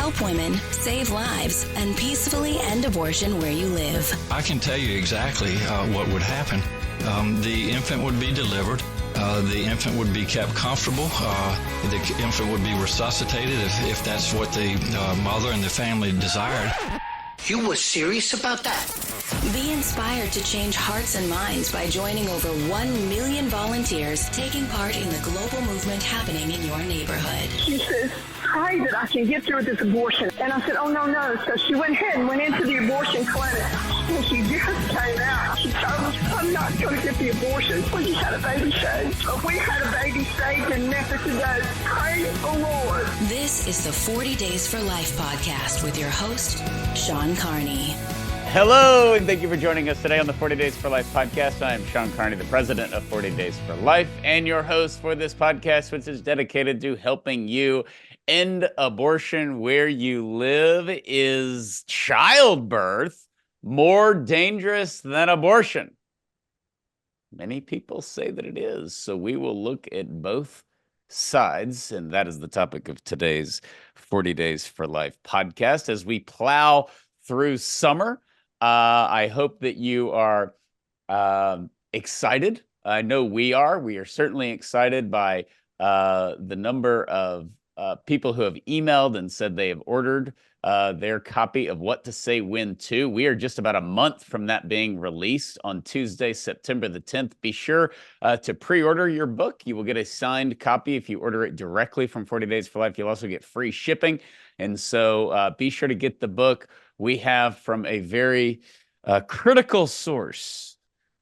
help women, save lives, and peacefully end abortion where you live. I can tell you exactly what would happen. The infant would be delivered. The infant would be kept comfortable. The infant would be resuscitated if that's what the mother and the family desired. You were serious about that? Be inspired to change hearts and minds by joining over 1 million volunteers taking part in the global movement happening in your neighborhood. She says, pray that I can get through this abortion. And I said, oh, no. So she went ahead and went into the abortion clinic. And she just came out. She told us, I'm not going to get the abortion. We just had a baby saved. We had a baby saved in Memphis today. Praise the Lord. This is the 40 Days for Life podcast with your host, Sean Carney. Hello, and thank you for joining us today on the 40 Days for Life podcast. I am Sean Carney, the president of 40 Days for Life, and your host for this podcast, which is dedicated to helping you end abortion where you live. Is childbirth more dangerous than abortion? Many people say that it is, so we will look at both sides, and that is the topic of today's 40 Days for Life podcast as we plow through summer. I hope that you are excited. I know we are. We are certainly excited by the number of people who have emailed and said they have ordered their copy of What to Say When To. We are just about a month from that being released on Tuesday, September the 10th. Be sure to pre-order your book. You will get a signed copy if you order it directly from 40 Days for Life. You'll also get free shipping. And so be sure to get the book. We have from a very critical source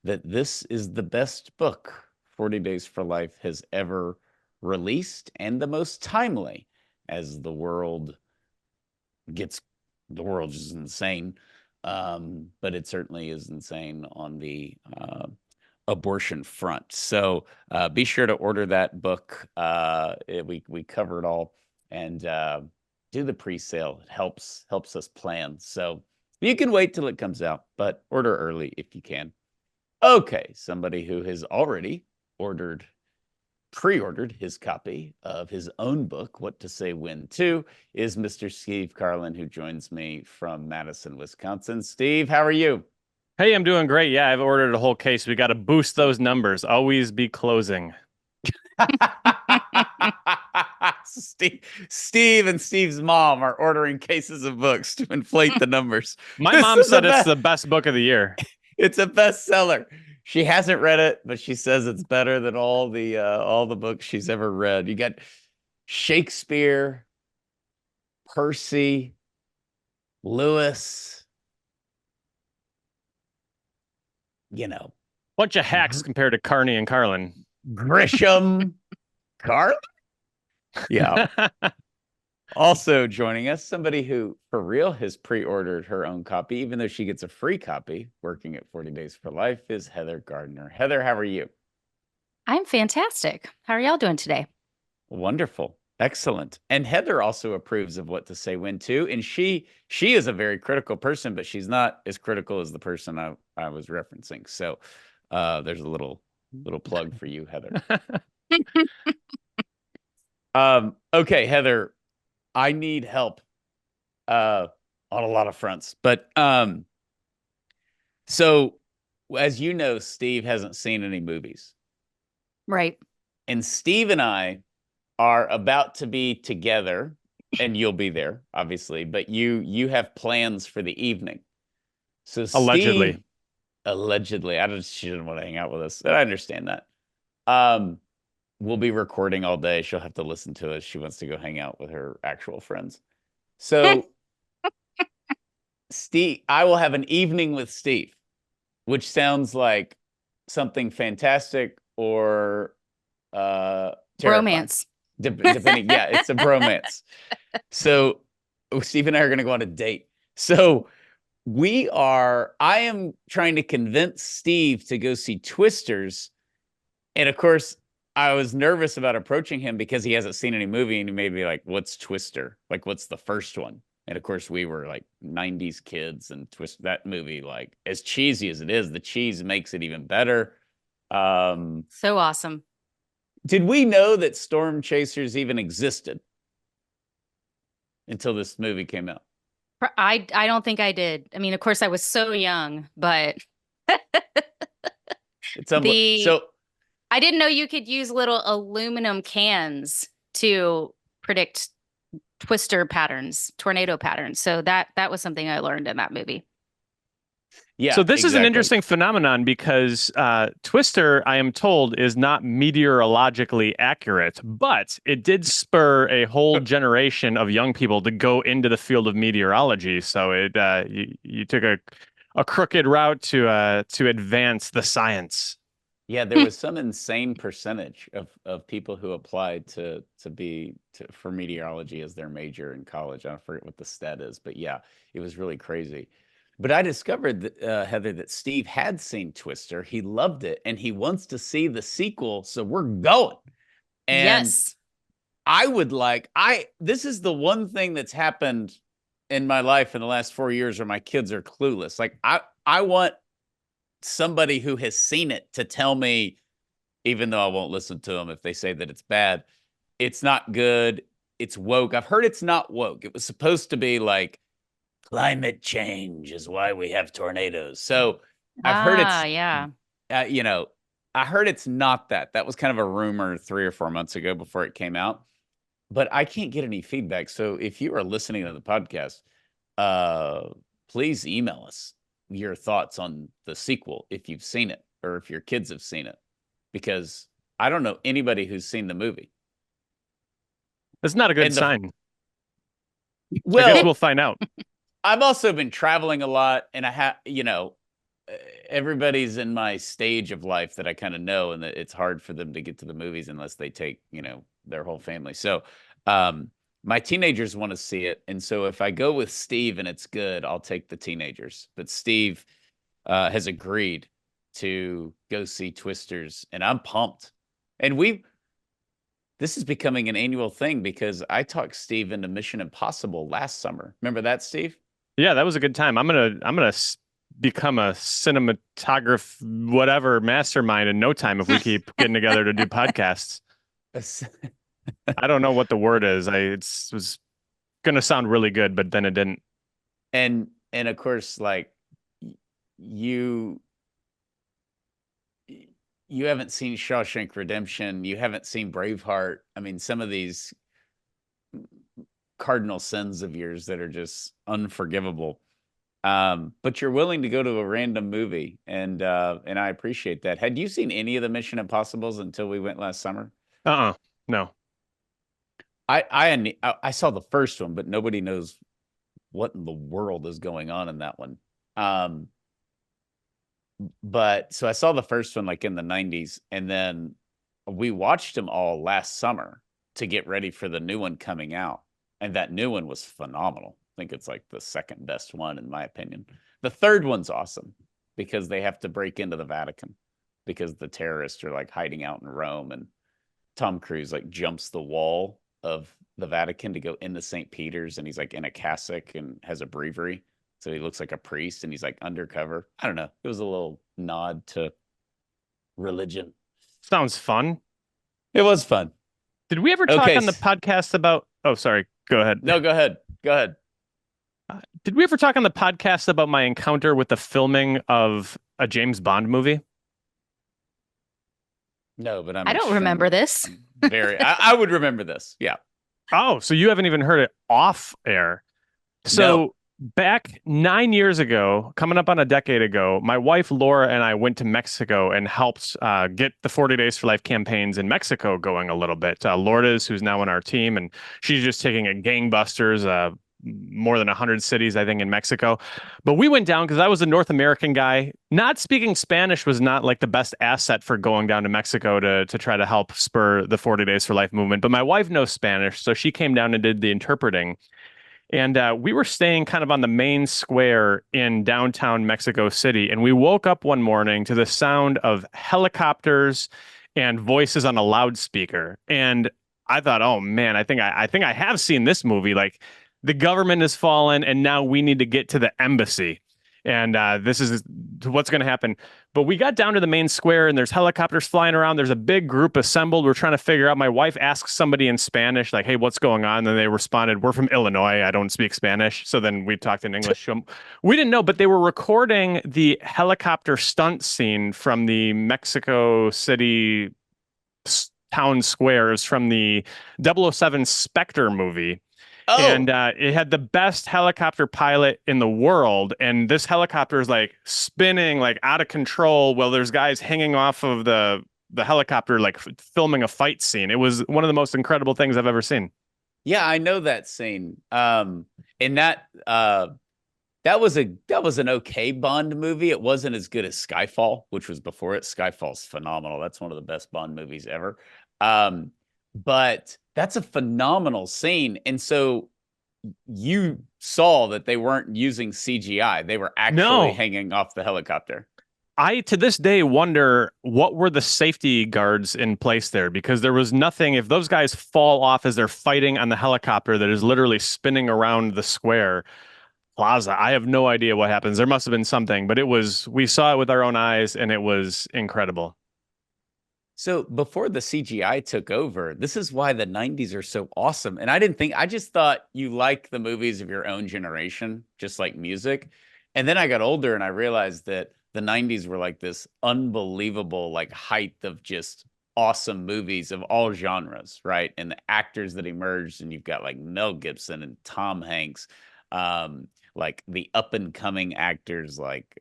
that this is the best book 40 Days for Life has ever released and the most timely as the world is insane. But it certainly is insane on the abortion front. So be sure to order that book. We cover it all and do the pre-sale. It helps us plan. So you can wait till it comes out, but order early if you can. Okay, somebody who has already pre-ordered his copy of his own book, What to Say When To, is Mr. Steve Carlin, who joins me from Madison, Wisconsin. Steve, how are you? Hey, I'm doing great. Yeah, I've ordered a whole case. We got to boost those numbers. Always be closing. Steve and Steve's mom are ordering cases of books to inflate the numbers. My mom said it's the best book of the year. It's a bestseller. She hasn't read it, but she says it's better than all the books she's ever read. You got Shakespeare, Percy, Lewis, Bunch of hacks compared to Carney and Carlin. Grisham, Carlin. Yeah. Also joining us, somebody who, for real, has pre-ordered her own copy, even though she gets a free copy working at 40 Days for Life, is Heather Gardner. Heather, how are you? I'm fantastic. How are y'all doing today? Wonderful. Excellent. And Heather also approves of What to Say When To. And she is a very critical person, but she's not as critical as the person I was referencing. So there's a little plug for you, Heather. Okay, Heather, I need help on a lot of fronts. But so as you know, Steve hasn't seen any movies. Right. And Steve and I are about to be together, and you'll be there, obviously, but you have plans for the evening. So Steve, allegedly, she didn't want to hang out with us. I understand that. We'll be recording all day. She'll have to listen to us. She wants to go hang out with her actual friends. So Steve, I will have an evening with Steve, which sounds like something fantastic or romance. Depending, yeah, it's a bromance. So Steve and I are going to go on a date. So I am trying to convince Steve to go see Twisters. And of course, I was nervous about approaching him because he hasn't seen any movie, and he may be like, what's Twister? Like, what's the first one? And of course, we were like 90s kids, and that movie, like, as cheesy as it is, the cheese makes it even better. So awesome. Did we know that storm chasers even existed? until this movie came out. I don't think I did. I mean, of course, I was so young, but It's so I didn't know you could use little aluminum cans to predict twister patterns, tornado patterns. So that was something I learned in that movie. yeah. So this is an exactly. interesting phenomenon because Twister, I am told, is not meteorologically accurate, but it did spur a whole generation of young people to go into the field of meteorology. So it you took a crooked route to advance the science. Yeah, there was some insane percentage of people who applied for meteorology as their major in college. I forget what the stat is, but yeah, it was really crazy. But I discovered that, Heather, that Steve had seen Twister. He loved it, and he wants to see the sequel. So we're going. And Yes. this is the one thing that's happened in my life in the last 4 years where my kids are clueless. Like I want somebody who has seen it to tell me, even though I won't listen to them if they say that it's bad, it's not good, it's woke. I've heard it's not woke. It was supposed to be like, climate change is why we have tornadoes. So I've heard yeah. I heard it's not that. That was kind of a rumor 3 or 4 months ago before it came out. But I can't get any feedback. So if you are listening to the podcast, please email us your thoughts on the sequel if you've seen it or if your kids have seen it, because I don't know anybody who's seen the movie. That's not a good sign. I Well, guess we'll find out. I've also been traveling a lot, and I have, everybody's in my stage of life that I kind of know, and that it's hard for them to get to the movies unless they take, their whole family. So, my teenagers want to see it. And so if I go with Steve and it's good, I'll take the teenagers. But Steve has agreed to go see Twisters, and I'm pumped. And this is becoming an annual thing because I talked Steve into Mission Impossible last summer. Remember that, Steve? Yeah, that was a good time. I'm gonna become a cinematograph whatever mastermind in no time if we keep getting together to do podcasts. I don't know what the word is. It was gonna sound really good, but then it didn't. And of course, like you haven't seen Shawshank Redemption. You haven't seen Braveheart. I mean, some of these cardinal sins of yours that are just unforgivable. But you're willing to go to a random movie, and I appreciate that. Had you seen any of the Mission Impossibles until we went last summer? No. I saw the first one, but nobody knows what in the world is going on in that one. But so I saw the first one like in the 90s, and then we watched them all last summer to get ready for the new one coming out. And that new one was phenomenal. I think it's like the second best one, in my opinion. The third one's awesome because they have to break into the Vatican because the terrorists are like hiding out in Rome, and Tom Cruise like jumps the wall of the Vatican to go into St. Peter's, and he's like in a cassock and has a breviary. So he looks like a priest, and he's like undercover. I don't know. It was a little nod to religion. Sounds fun. It was fun. Did we ever talk on the podcast about... Oh, sorry. Go ahead. No, go ahead. Go ahead. Did we ever talk on the podcast about my encounter with the filming of a James Bond movie? No, but I don't remember this. I would remember this. Yeah. Oh, so you haven't even heard it off air. So No. Back 9 years ago, coming up on a decade ago, my wife Laura and I went to Mexico and helped get the 40 Days for Life campaigns in Mexico going a little bit. Lourdes, who's now on our team, and she's just taking a gangbusters, more than 100 cities, I think, in Mexico. But we went down because I was a North American guy. Not speaking Spanish was not like the best asset for going down to Mexico to try to help spur the 40 Days for Life movement. But my wife knows Spanish, so she came down and did the interpreting. And we were staying kind of on the main square in downtown Mexico City. And we woke up one morning to the sound of helicopters and voices on a loudspeaker. And I thought, oh, man, I think I have seen this movie. Like, the government has fallen, and now we need to get to the embassy. And this is what's going to happen. But we got down to the main square and there's helicopters flying around. There's a big group assembled. We're trying to figure out. My wife asked somebody in Spanish, like, hey, what's going on? And they responded, we're from Illinois. I don't speak Spanish. So then we talked in English to them. We didn't know, but they were recording the helicopter stunt scene from the Mexico City town squares from the 007 Spectre movie. And it had the best helicopter pilot in the world. And this helicopter is like spinning like out of control while there's guys hanging off of the helicopter, like filming a fight scene. It was one of the most incredible things I've ever seen. Yeah, I know that scene. And that was an okay Bond movie. It wasn't as good as Skyfall, which was before it. Skyfall's phenomenal. That's one of the best Bond movies ever. But that's a phenomenal scene. And so you saw that they weren't using CGI. They were actually hanging off the helicopter. I, to this day, wonder what were the safety guards in place there, because there was nothing. If those guys fall off as they're fighting on the helicopter that is literally spinning around the square plaza, I have no idea what happens. There must have been something, but we saw it with our own eyes and it was incredible. So before the CGI took over, this is why the 90s are so awesome. And I just thought you like the movies of your own generation, just like music. And then I got older and I realized that the 90s were like this unbelievable, like height of just awesome movies of all genres, right? And the actors that emerged, and you've got like Mel Gibson and Tom Hanks, like the up and coming actors like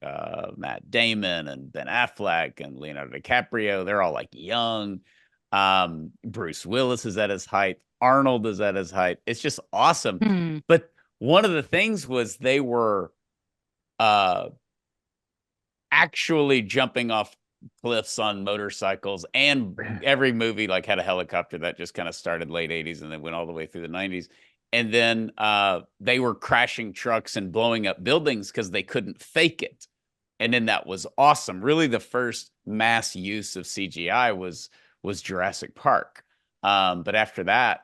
Matt Damon and Ben Affleck and Leonardo DiCaprio. They're all like young. Bruce Willis is at his height. Arnold is at his height. It's just awesome. But one of the things was they were actually jumping off cliffs on motorcycles, and every movie like had a helicopter. That just kind of started late 80s and then went all the way through the 90s. And then they were crashing trucks and blowing up buildings because they couldn't fake it. And then that was awesome. Really, the first mass use of CGI was Jurassic Park. But after that,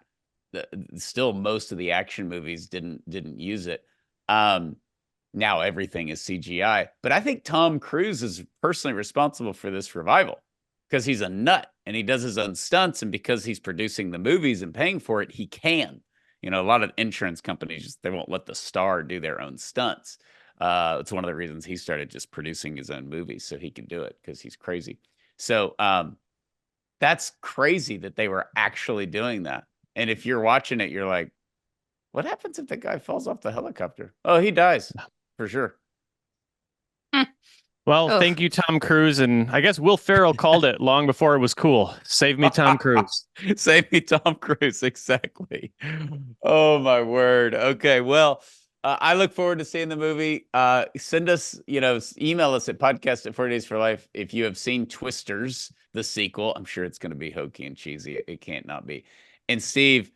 still most of the action movies didn't use it. Now everything is CGI. But I think Tom Cruise is personally responsible for this revival because he's a nut and he does his own stunts. And because he's producing the movies and paying for it, he can. You know, a lot of insurance companies, they won't let the star do their own stunts. It's one of the reasons he started just producing his own movies so he can do it because he's crazy. So that's crazy that they were actually doing that. And if you're watching it, you're like, what happens if the guy falls off the helicopter? Oh, he dies for sure. Well, thank you, Tom Cruise. And I guess Will Ferrell called it long before it was cool. Save me, Tom Cruise. Save me, Tom Cruise. Exactly. Oh, my word. Okay. Well, I look forward to seeing the movie. Send us, email us at podcast@40daysforlife if you have seen Twisters, the sequel. I'm sure it's going to be hokey and cheesy. It can't not be. And Steve,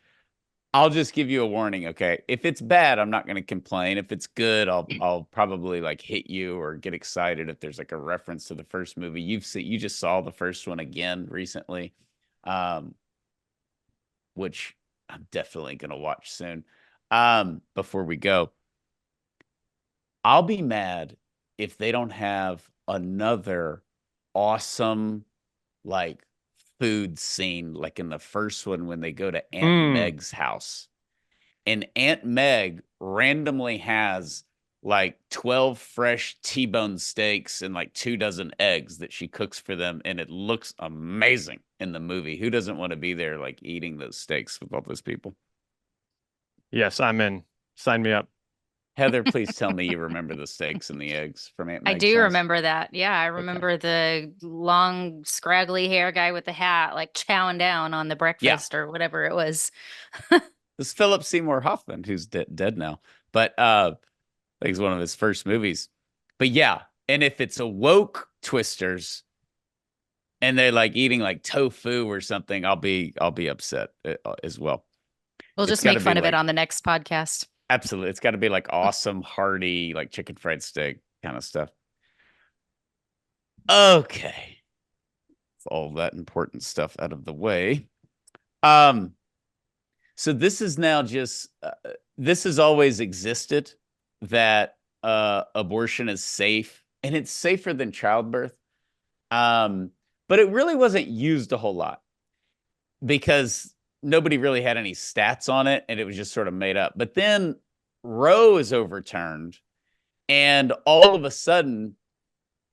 I'll just give you a warning, okay? If it's bad, I'm not going to complain. If it's good, I'll probably like hit you or get excited if there's like a reference to the first movie. You just saw the first one again recently, which I'm definitely going to watch soon. Before we go, I'll be mad if they don't have another awesome like food scene like in the first one when they go to Aunt Meg's house. And Aunt Meg randomly has like 12 fresh T-bone steaks and like 24 eggs that she cooks for them. And it looks amazing in the movie. Who doesn't want to be there like eating those steaks with all those people? Yes, I'm in. Sign me up. Heather, please tell me you remember the steaks and the eggs from Aunt Meg's I do house. remember that. Yeah, I remember the long, scraggly hair guy with the hat, like chowing down on the breakfast or whatever it was. This is Philip Seymour Hoffman, who's dead now. But I think it's one of his first movies. But yeah, and if it's a woke Twisters and they're like eating like tofu or something, I'll be upset as well. We'll just make fun of it on the next podcast. Absolutely. It's got to be like awesome, hearty, like chicken fried steak kind of stuff. Okay. It's all that important stuff out of the way. So this is now just, this has always existed that abortion is safe and it's safer than childbirth. But it really wasn't used a whole lot because nobody really had any stats on it and it was just sort of made up. But then Roe is overturned and all of a sudden,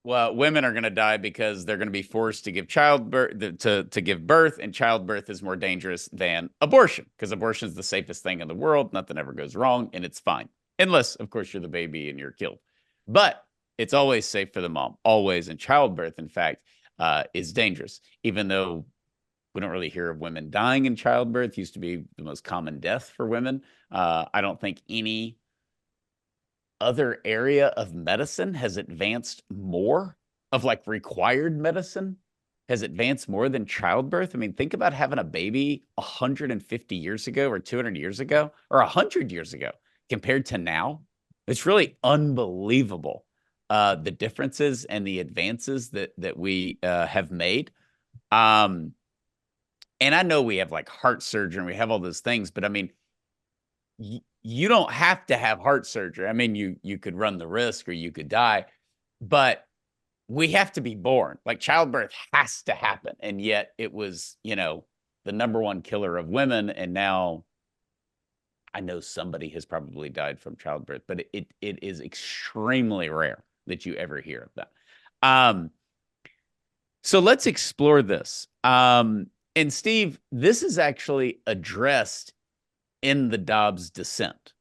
well, women are going to die because they're going to be forced to give childbirth to give birth, and childbirth is more dangerous than abortion because abortion is the safest thing in the world. Nothing ever goes wrong and it's fine. Unless, of course, you're the baby and you're killed. But it's always safe for the mom, always. And childbirth, in fact, is dangerous, even though we don't really hear of women dying in childbirth. It used to be the most common death for women. I don't think any other area of medicine has advanced more, of like required medicine has advanced more than childbirth. I mean, think about having a baby 150 years ago or 200 years ago or 100 years ago compared to now. It's really unbelievable, the differences and the advances that we have made. And I know we have like heart surgery and we have all those things, but I mean, you don't have to have heart surgery. I mean, you could run the risk or you could die, but we have to be born. Like childbirth has to happen. And yet it was, the #1 killer of women. And now I know somebody has probably died from childbirth, but it is extremely rare that you ever hear of that. So let's explore this. And Steve, this is actually addressed in the Dobbs dissent.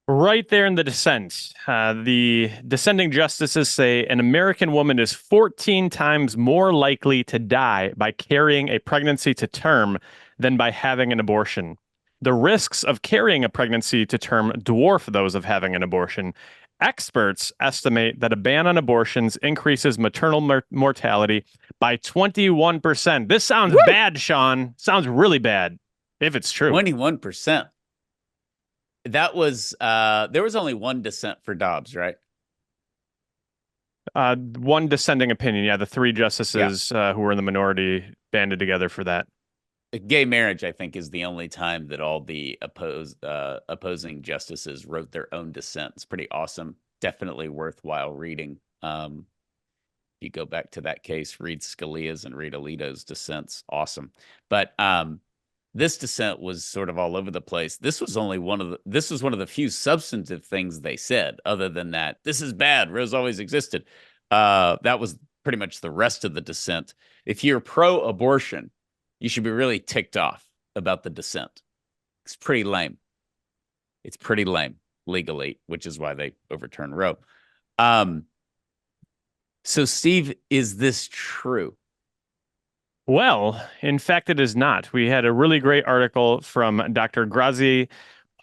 Right there in the dissent, the dissenting justices say an American woman is 14 times more likely to die by carrying a pregnancy to term than by having an abortion. The risks of carrying a pregnancy to term dwarf those of having an abortion. Experts estimate that a ban on abortions increases maternal mortality by 21%. This sounds bad, Sean. Sounds really bad. If it's true. 21%. That was, there was only one dissent for Dobbs, right? One dissenting opinion. Yeah, the 3 justices who were in the minority banded together for that. Gay marriage, I think, is the only time that all the opposing justices wrote their own dissent. It's pretty awesome. Definitely worthwhile reading. If you go back to that case, read Scalia's and read Alito's dissents. Awesome. But this dissent was sort of all over the place. This was one of the few substantive things they said. Other than that, this is bad. Roe's always existed. That was pretty much the rest of the dissent. If you're pro-abortion, you should be really ticked off about the dissent. It's pretty lame. It's pretty lame legally, which is why they overturned Roe. So, Steve, is this true? Well, in fact, it is not. We had a really great article from Dr. Grazie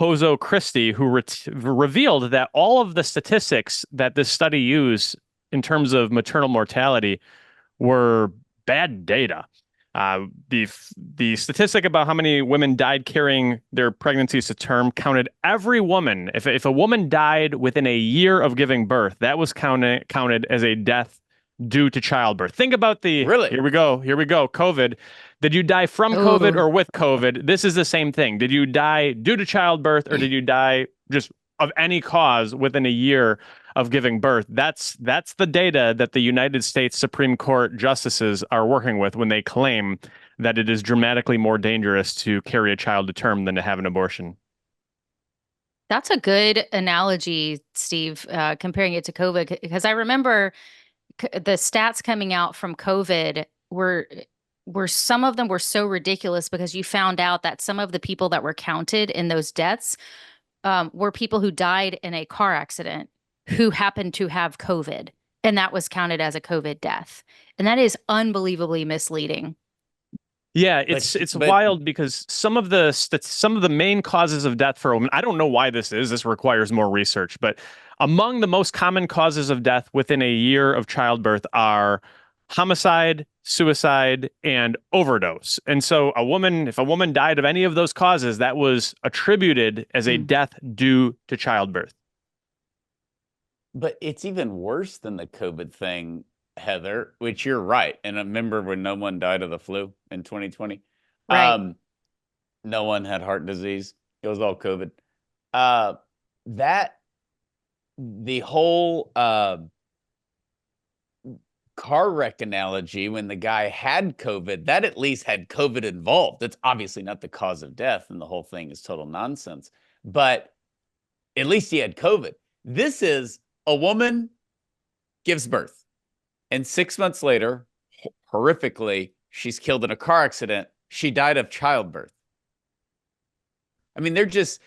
Pozo Christie, who revealed that all of the statistics that this study used in terms of maternal mortality were bad data. The statistic about how many women died carrying their pregnancies to term counted every woman. If a woman died within a year of giving birth, that was counted as a death due to childbirth. Think about Really? Here we go. COVID. Did you die from COVID or with COVID? This is the same thing. Did you die due to childbirth or did you die just of any cause within a year of giving birth? That's the data that the United States Supreme Court justices are working with when they claim that it is dramatically more dangerous to carry a child to term than to have an abortion. That's a good analogy, Steve, comparing it to COVID, because I remember the stats coming out from COVID were some of them were so ridiculous because you found out that some of the people that were counted in those deaths were people who died in a car accident who happened to have COVID, and that was counted as a COVID death. And that is unbelievably misleading. Yeah, it's wild because some of the main causes of death for a woman, I don't know why this is. This requires more research, but among the most common causes of death within a year of childbirth are homicide, suicide, and overdose. And so if a woman died of any of those causes, that was attributed as a death due to childbirth. But it's even worse than the COVID thing, Heather, which you're right. And I remember when no one died of the flu in 2020. Right. No one had heart disease. It was all COVID. That the whole car wreck analogy, when the guy had COVID, that at least had COVID involved. That's obviously not the cause of death, and the whole thing is total nonsense. But at least he had COVID. This is a woman gives birth, and 6 months later, horrifically, she's killed in a car accident. She died of childbirth. I mean, they're just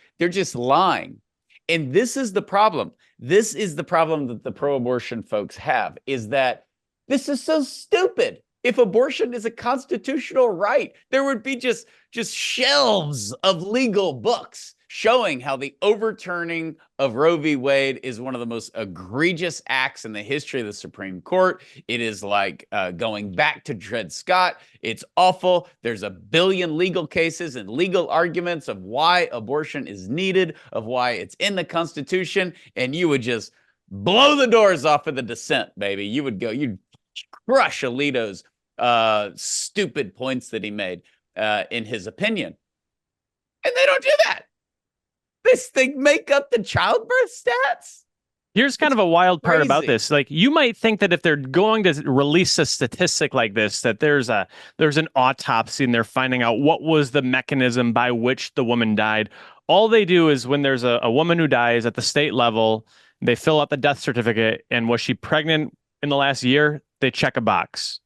lying. And this is the problem. This is the problem that the pro-abortion folks have, is that this is so stupid. If abortion is a constitutional right, there would be just shelves of legal books showing how the overturning of Roe v. Wade is one of the most egregious acts in the history of the Supreme Court. It is like going back to Dred Scott. It's awful. There's a billion legal cases and legal arguments of why abortion is needed, of why it's in the Constitution, and you would just blow the doors off of the dissent, baby. You'd crush Alito's stupid points that he made in his opinion. And they don't do that. They make up the childbirth stats. Here's kind of a wild part about this. Like, you might think that if they're going to release a statistic like this, that there's an autopsy and they're finding out what was the mechanism by which the woman died. All they do is, when there's a woman who dies at the state level, they fill out the death certificate, and was she pregnant in the last year? They check a box.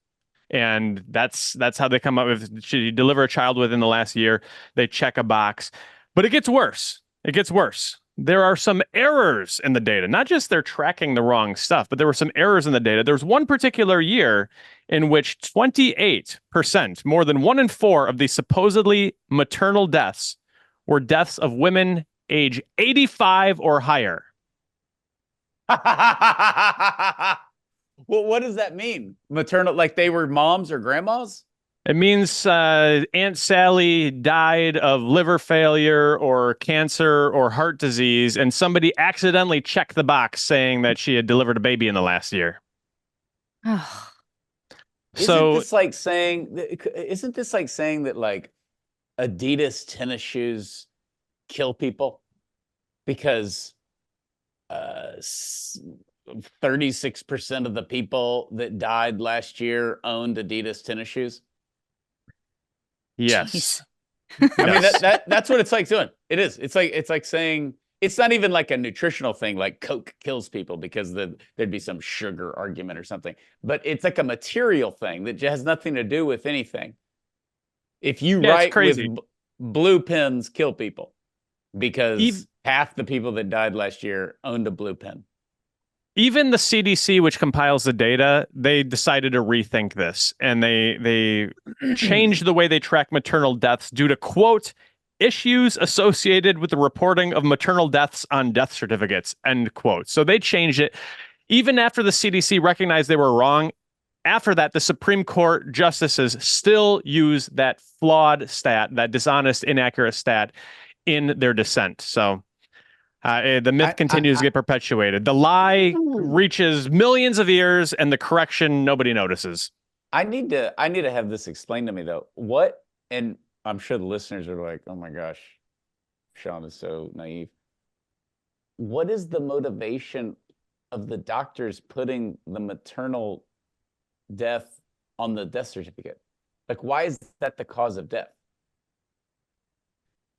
And that's how they come up with, did she deliver a child within the last year? They check a box. But it gets worse. It gets worse. There are some errors in the data. Not just they're tracking the wrong stuff, but there were some errors in the data. There's one particular year in which 28%, more than 1 in 4 of the supposedly maternal deaths, were deaths of women age 85 or higher. Well, what does that mean? Maternal, like they were moms or grandmas? It means Aunt Sally died of liver failure or cancer or heart disease, and somebody accidentally checked the box saying that she had delivered a baby in the last year. Isn't this like saying that like Adidas tennis shoes kill people because 36% of the people that died last year owned Adidas tennis shoes? Yes. I mean, that's what it's like doing. It is. It's like saying, it's not even like a nutritional thing, like Coke kills people because there'd be some sugar argument or something. But it's like a material thing that has nothing to do with anything. If you write with blue pens kill people, because half the people that died last year owned a blue pen. Even the CDC, which compiles the data, they decided to rethink this, and they changed the way they track maternal deaths due to, quote, issues associated with the reporting of maternal deaths on death certificates, end quote. So they changed it. Even after the CDC recognized they were wrong, after that, the Supreme Court justices still use that flawed stat, that dishonest, inaccurate stat in their dissent. So the myth continues to get perpetuated. The lie reaches millions of ears, and the correction nobody notices. I need to have this explained to me, though. What, and I'm sure the listeners are like, oh my gosh, Sean is so naive. What is the motivation of the doctors putting the maternal death on the death certificate? Like, why is that the cause of death?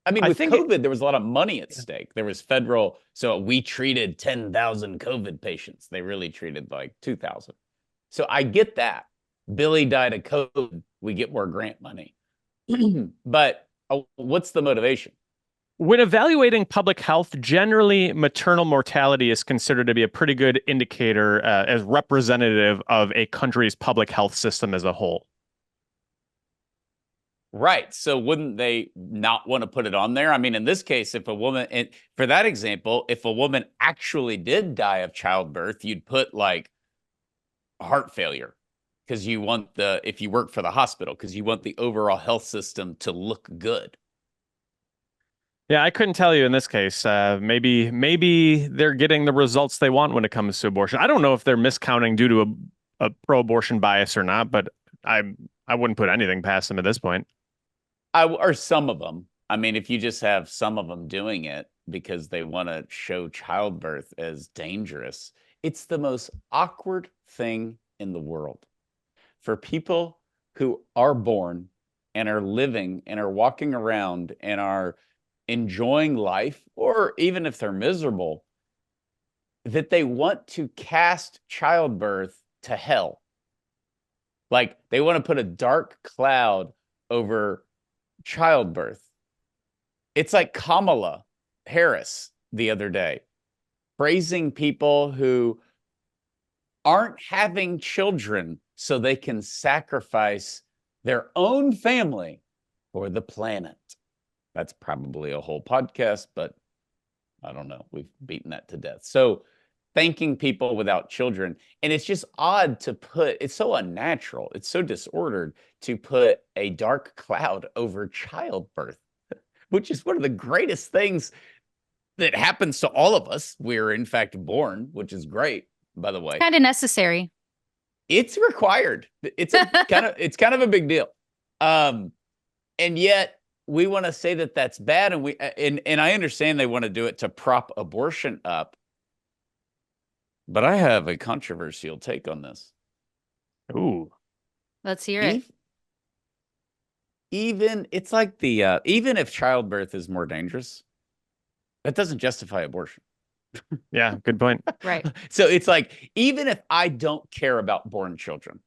I mean, with COVID, there was a lot of money at stake. There was federal, so we treated 10,000 COVID patients. They really treated like 2,000. So I get that. Billy died of COVID. We get more grant money. But what's the motivation? When evaluating public health, generally maternal mortality is considered to be a pretty good indicator as representative of a country's public health system as a whole. Right. So wouldn't they not want to put it on there? I mean, in this case, if a woman, and for that example, if a woman actually did die of childbirth, you'd put like heart failure, because you want if you work for the hospital, because you want the overall health system to look good. Yeah, I couldn't tell you in this case. Maybe they're getting the results they want when it comes to abortion. I don't know if they're miscounting due to a pro-abortion bias or not, but I wouldn't put anything past them at this point. Or some of them. I mean, if you just have some of them doing it, because they want to show childbirth as dangerous. It's the most awkward thing in the world for people who are born and are living and are walking around and are enjoying life, or even if they're miserable, that they want to cast childbirth to hell. Like they want to put a dark cloud over childbirth. It's like Kamala Harris the other day praising people who aren't having children so they can sacrifice their own family for the planet. That's probably a whole podcast, but I don't know. We've beaten that to death. So thanking people without children. And it's just odd to put, it's so unnatural. It's so disordered to put a dark cloud over childbirth, which is one of the greatest things that happens to all of us. We're in fact born, which is great, by the way. Kind of necessary. It's required. It's kind of a big deal. And yet we want to say that that's bad. And I understand they want to do it to prop abortion up. But I have a controversial take on this. Ooh. Let's hear it. Even it's like the even if childbirth is more dangerous, that doesn't justify abortion. Yeah, good point. Right. So it's like, even if I don't care about born children,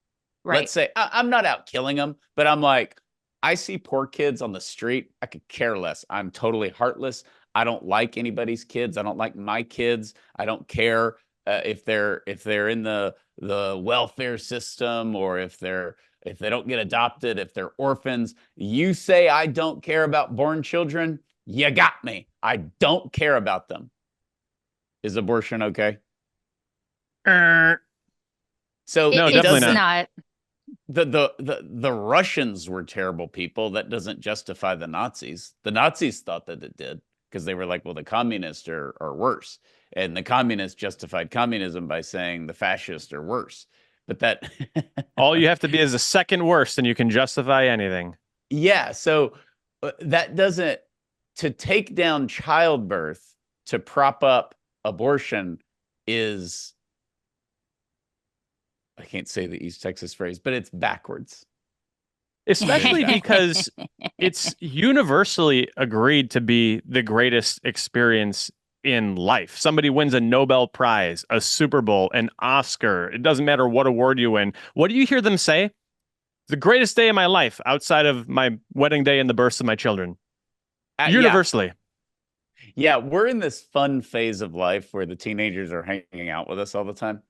Right. let's say I'm not out killing them, but I'm like, I see poor kids on the street. I could care less. I'm totally heartless. I don't like anybody's kids. I don't like my kids. I don't care if they're in the welfare system, or if they don't get adopted, if they're orphans. You say I don't care about born children, you got me. I don't care about them. Is abortion okay? So No, It's definitely not. the Russians were terrible people. That doesn't justify the Nazis. The Nazis thought that it did, because they were like, well, the communists are worse. And the communists justified communism by saying the fascists are worse. But that all you have to be is a second worse and you can justify anything. Yeah. So that doesn't, to take down childbirth to prop up abortion is, I can't say the East Texas phrase, but it's backwards. Especially because it's universally agreed to be the greatest experience in life. Somebody wins a Nobel Prize, a Super Bowl, an Oscar. It doesn't matter what award you win. What do you hear them say? The greatest day of my life, outside of my wedding day and the births of my children. Universally. Yeah, we're in this fun phase of life where the teenagers are hanging out with us all the time.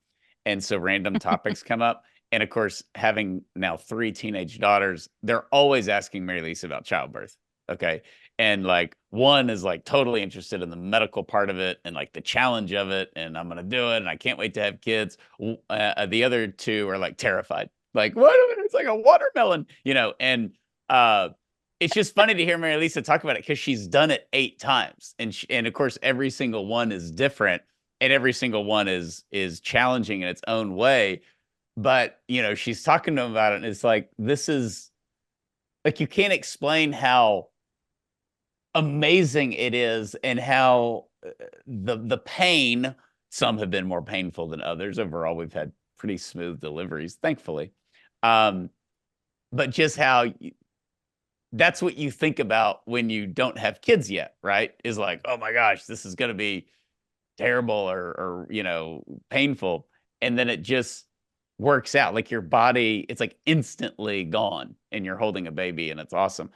And so random topics come up. And of course, having now 3 teenage daughters, they're always asking Mary Lisa about childbirth. Okay. And like, one is like totally interested in the medical part of it and like the challenge of it. And I'm going to do it. And I can't wait to have kids. The other 2 are like terrified. Like, what? It's like a watermelon, and it's just funny to hear Mary Lisa talk about it, because she's done it 8 times. And of course, every single one is different, and every single one is challenging in its own way. But, she's talking to them about it, and it's like, this is like, you can't explain how amazing it is, and how the pain, some have been more painful than others. Overall, we've had pretty smooth deliveries, thankfully. But just how that's what you think about when you don't have kids yet, right? Is like, oh my gosh, this is going to be terrible or painful. And then it just works out. Like your body, it's like instantly gone, and you're holding a baby, and it's awesome.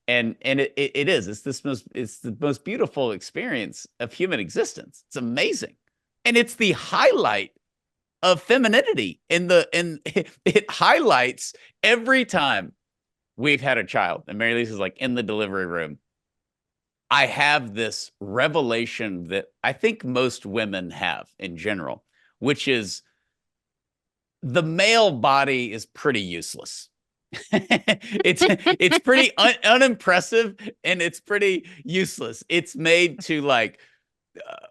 And it is. It's the most beautiful experience of human existence. It's amazing. And it's the highlight of femininity, and it highlights every time we've had a child. And Mary Lisa's like in the delivery room, I have this revelation that I think most women have in general, which is the male body is pretty useless. It's pretty unimpressive, and it's pretty useless. It's made to like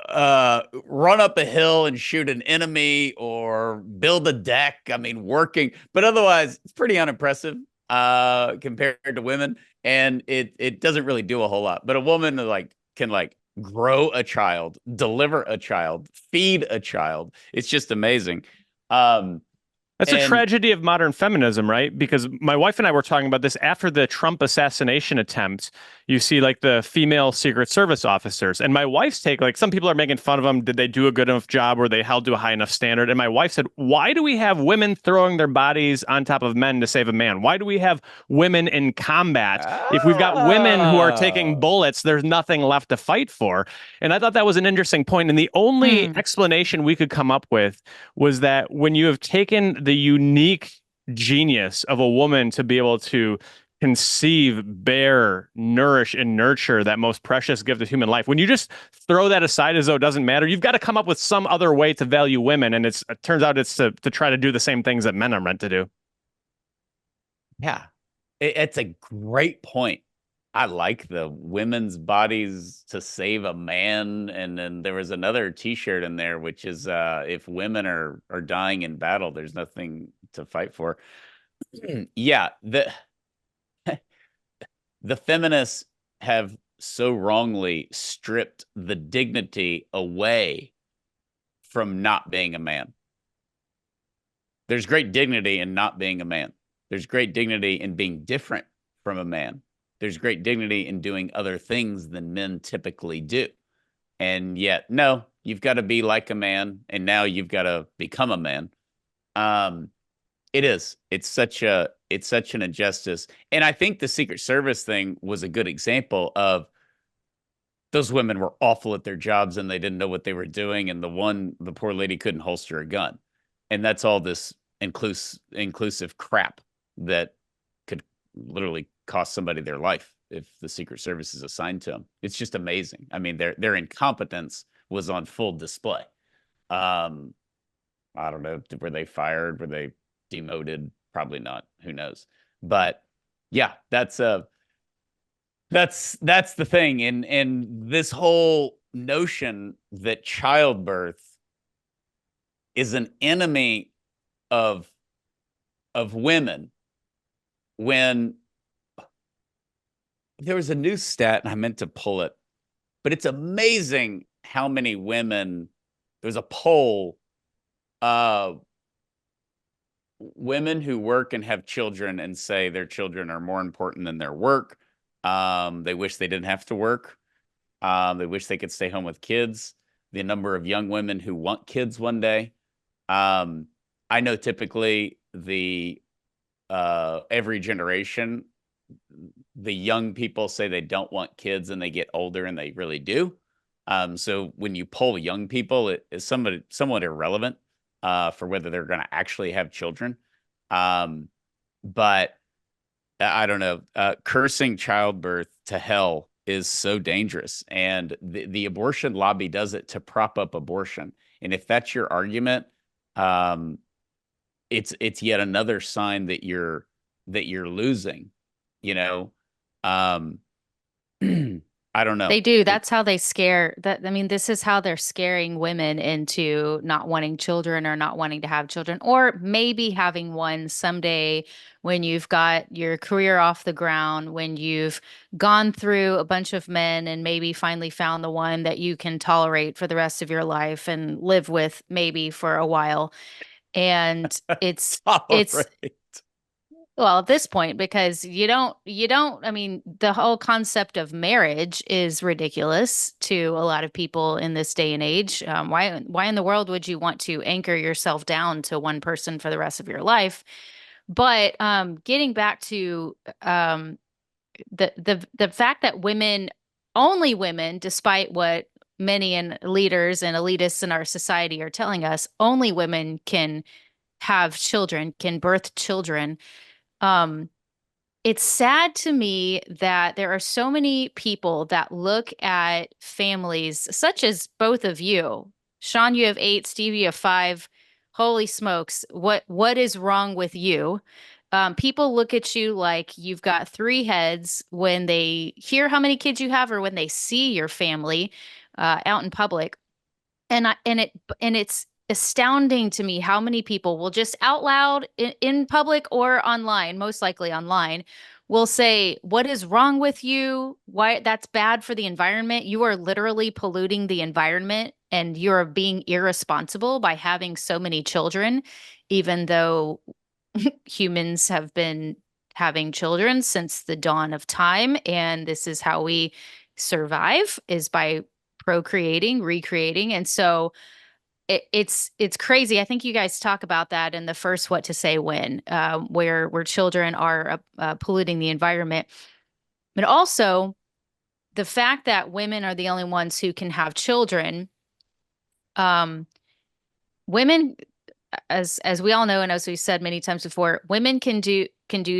run up a hill and shoot an enemy or build a deck. I mean, working, but otherwise it's pretty unimpressive compared to women, and it doesn't really do a whole lot. But a woman can grow a child, deliver a child, feed a child. It's just amazing. Um, That's a and tragedy of modern feminism, right? Because my wife and I were talking about this after the Trump assassination attempt. You see, like, the female Secret Service officers, and my wife's take, like, some people are making fun of them. Did they do a good enough job? Were they held to a high enough standard? And my wife said, why do we have women throwing their bodies on top of men to save a man? Why do we have women in combat? If we've got women who are taking bullets, there's nothing left to fight for. And I thought that was an interesting point. And the only explanation we could come up with was that when you have taken the unique genius of a woman to be able to conceive, bear, nourish, and nurture that most precious gift of human life, when you just throw that aside as though it doesn't matter, you've got to come up with some other way to value women. And it turns out it's to try to do the same things that men are meant to do. yeah, it's a great point. I like the women's bodies to save a man. And then there was another t-shirt in there, which is if women are dying in battle, there's nothing to fight for. Yeah, the feminists have so wrongly stripped the dignity away from not being a man. There's great dignity in not being a man. There's great dignity in being different from a man. There's great dignity in doing other things than men typically do. And yet, no, you've got to be like a man, and now you've got to become a man. It is. It's such an injustice. And I think the Secret Service thing was a good example of those women were awful at their jobs and they didn't know what they were doing. And the poor lady couldn't holster a gun. And that's all this inclusive crap that could literally cost somebody their life if the Secret Service is assigned to them. It's just amazing. I mean, their incompetence was on full display. I don't know. Were they fired? Were they demoted? Probably not. Who knows? But yeah, that's the thing. And this whole notion that childbirth is an enemy of women, when there was a new stat and I meant to pull it, but it's amazing how many women, there was a poll, women who work and have children and say their children are more important than their work. They wish they didn't have to work. They wish they could stay home with kids. The number of young women who want kids one day. I know typically every generation, the young people say they don't want kids and they get older and they really do. So when you poll young people, it is somewhat irrelevant for whether they're going to actually have children. But I don't know, cursing childbirth to hell is so dangerous. And the abortion lobby does it to prop up abortion. And if that's your argument, it's yet another sign that you're losing, you know. I don't know. They do. That's how they scare that. I mean, this is how they're scaring women into not wanting children or not wanting to have children, or maybe having one someday when you've got your career off the ground, when you've gone through a bunch of men and maybe finally found the one that you can tolerate for the rest of your life and live with maybe for a while. And it's well, at this point, because you don't, I mean, the whole concept of marriage is ridiculous to a lot of people in this day and age. Why in the world would you want to anchor yourself down to one person for the rest of your life? But getting back to the fact that only women, despite what many leaders and elitists in our society are telling us, only women can have children, can birth children. It's sad to me that there are so many people that look at families such as both of you. Sean, you have 8, Steve, you have 5. Holy smokes. What is wrong with you? People look at you like you've got 3 heads when they hear how many kids you have or when they see your family out in public. And it's astounding to me how many people will just out loud in public or online, most likely online, will say, what is wrong with you? Why that's bad for the environment. You are literally polluting the environment and you're being irresponsible by having so many children, even though humans have been having children since the dawn of time. And this is how we survive, is by procreating, recreating. And so it's crazy. I think you guys talk about that in the first What to Say When, where children are polluting the environment, but also the fact that women are the only ones who can have children. Women, as we all know, and as we said many times before, women can do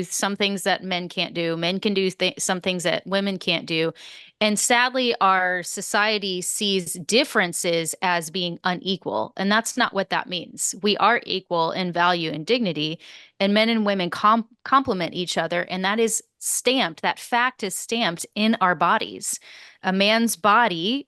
some things that men can't do. Men can do some things that women can't do. And sadly, our society sees differences as being unequal. And that's not what that means. We are equal in value and dignity, and men and women complement each other. And that is stamped, that fact is stamped in our bodies. A man's body,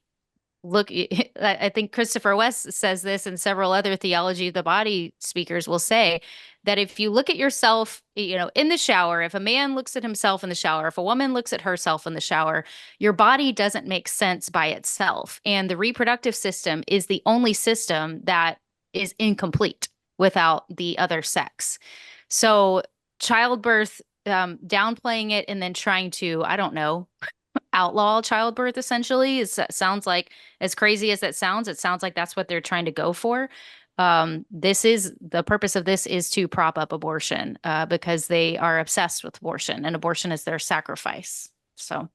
look, I think Christopher West says this, and several other theology of the body speakers will say that if you look at yourself, in the shower, if a man looks at himself in the shower, if a woman looks at herself in the shower, your body doesn't make sense by itself. And the reproductive system is the only system that is incomplete without the other sex. So childbirth, downplaying it and then trying to, I don't know, outlaw childbirth essentially sounds like, as crazy as that sounds, it sounds like that's what they're trying to go for. This is the purpose of this, is to prop up abortion, because they are obsessed with abortion, and abortion is their sacrifice. So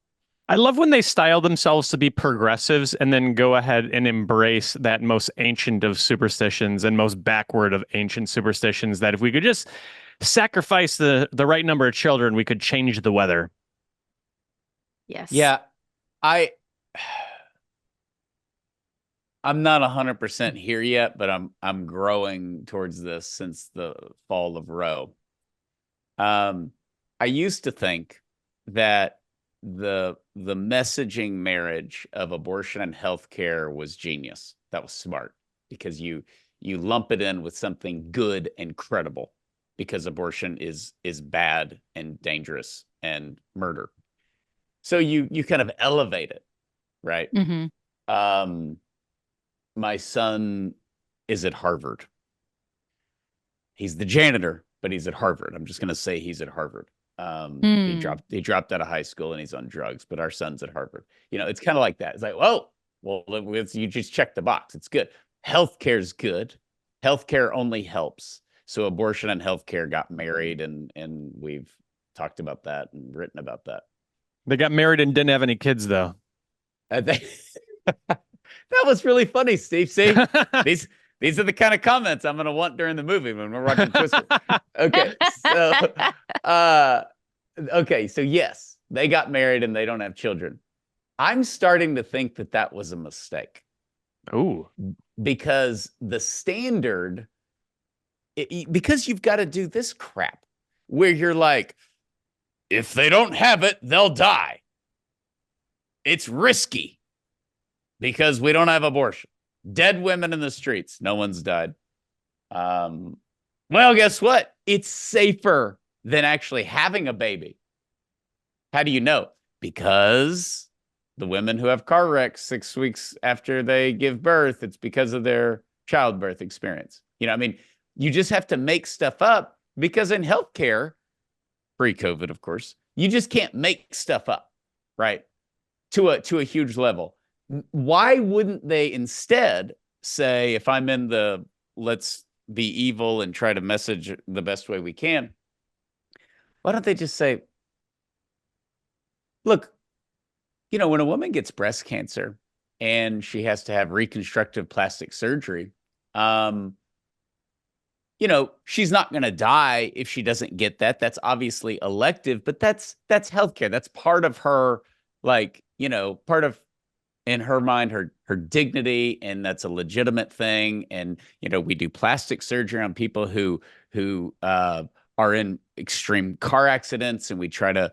I love when they style themselves to be progressives and then go ahead and embrace that most ancient of superstitions and most backward of ancient superstitions, that if we could just sacrifice the right number of children, we could change the weather. Yes. Yeah. I'm not 100% here yet, but I'm growing towards this since the fall of Roe. I used to think that the messaging marriage of abortion and healthcare was genius. That was smart, because you lump it in with something good and credible, because abortion is bad and dangerous and murder. So you kind of elevate it, right? Mm-hmm. My son is at Harvard. He's the janitor, but he's at Harvard. I'm just going to say he's at Harvard. He dropped out of high school and he's on drugs, but our son's at Harvard. It's kind of like that. It's like, oh, well, you just check the box. It's good. Healthcare's good. Healthcare only helps. So abortion and healthcare got married, and we've talked about that and written about that. They got married and didn't have any kids, though. That was really funny, Steve. See, these are the kind of comments I'm going to want during the movie when we're watching Twister. Okay, so yes, they got married and they don't have children. I'm starting to think that was a mistake. Ooh. Because the standard, because you've got to do this crap where you're like, if they don't have it, they'll die. It's risky because we don't have abortion. Dead women in the streets. No one's died. Well, guess what? It's safer than actually having a baby. How do you know? Because the women who have car wrecks 6 weeks after they give birth, it's because of their childbirth experience. You just have to make stuff up, because in healthcare, pre-COVID, of course, you just can't make stuff up, right? To a huge level. Why wouldn't they instead say, if I'm in the let's be evil and try to message the best way we can, why don't they just say, look, when a woman gets breast cancer and she has to have reconstructive plastic surgery, she's not going to die if she doesn't get that. That's obviously elective, but that's healthcare. That's part of her, part of, in her mind, her dignity, and that's a legitimate thing. And, we do plastic surgery on people who are in extreme car accidents, and we try to,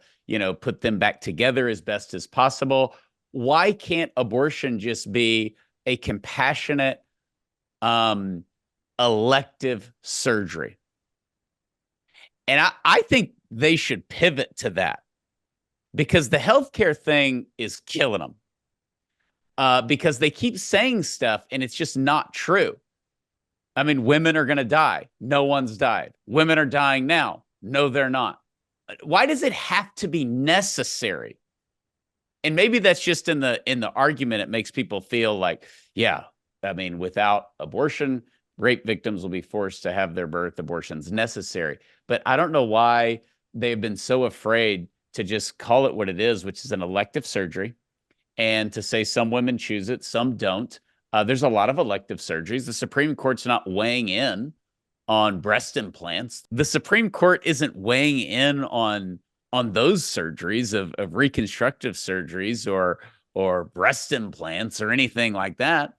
put them back together as best as possible. Why can't abortion just be a compassionate, elective surgery? And I think they should pivot to that, because the healthcare thing is killing them. Because they keep saying stuff and it's just not true. I mean, women are going to die. No one's died. Women are dying now. No, they're not. Why does it have to be necessary? And maybe that's just in the argument. It makes people feel like, yeah, I mean, without abortion, rape victims will be forced to have their birth. Abortion's necessary. But I don't know why they've been so afraid to just call it what it is, which is an elective surgery, and to say some women choose it, some don't. There's a lot of elective surgeries. The Supreme Court's not weighing in on breast implants. The Supreme Court isn't weighing in on those surgeries of reconstructive surgeries or breast implants or anything like that.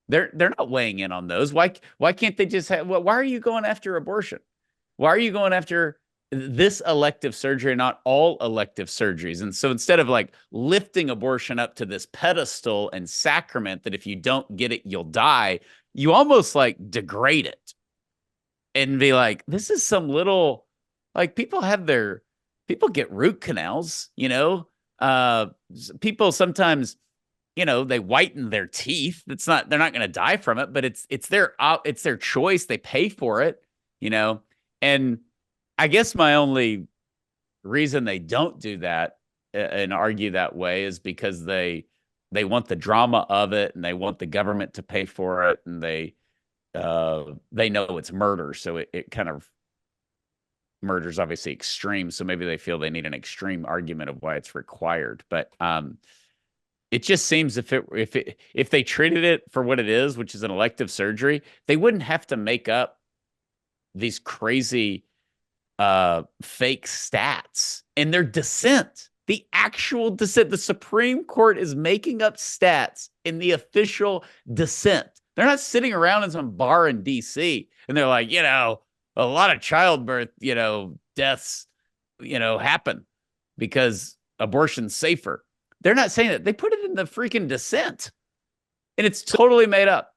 They're not weighing in on those. Why can't they just have? Why are you going after abortion? Why are you going after this elective surgery, not all elective surgeries? And so instead of like lifting abortion up to this pedestal and sacrament that if you don't get it, you'll die, you almost like degrade it and be like, this is some little, like, people get root canals, people sometimes, they whiten their teeth. They're not going to die from it, but it's their choice. They pay for it, and I guess my only reason they don't do that and argue that way is because they want the drama of it and they want the government to pay for it, and they know it's murder. So it kind of, murder's obviously extreme. So maybe they feel they need an extreme argument of why it's required. But it just seems if they treated it for what it is, which is an elective surgery, they wouldn't have to make up these crazy fake stats in their dissent. The actual dissent. The Supreme Court is making up stats in the official dissent. They're not sitting around in some bar in DC and they're like, a lot of childbirth, deaths, happen because abortion's safer. They're not saying that. They put it in the freaking dissent, and it's totally made up.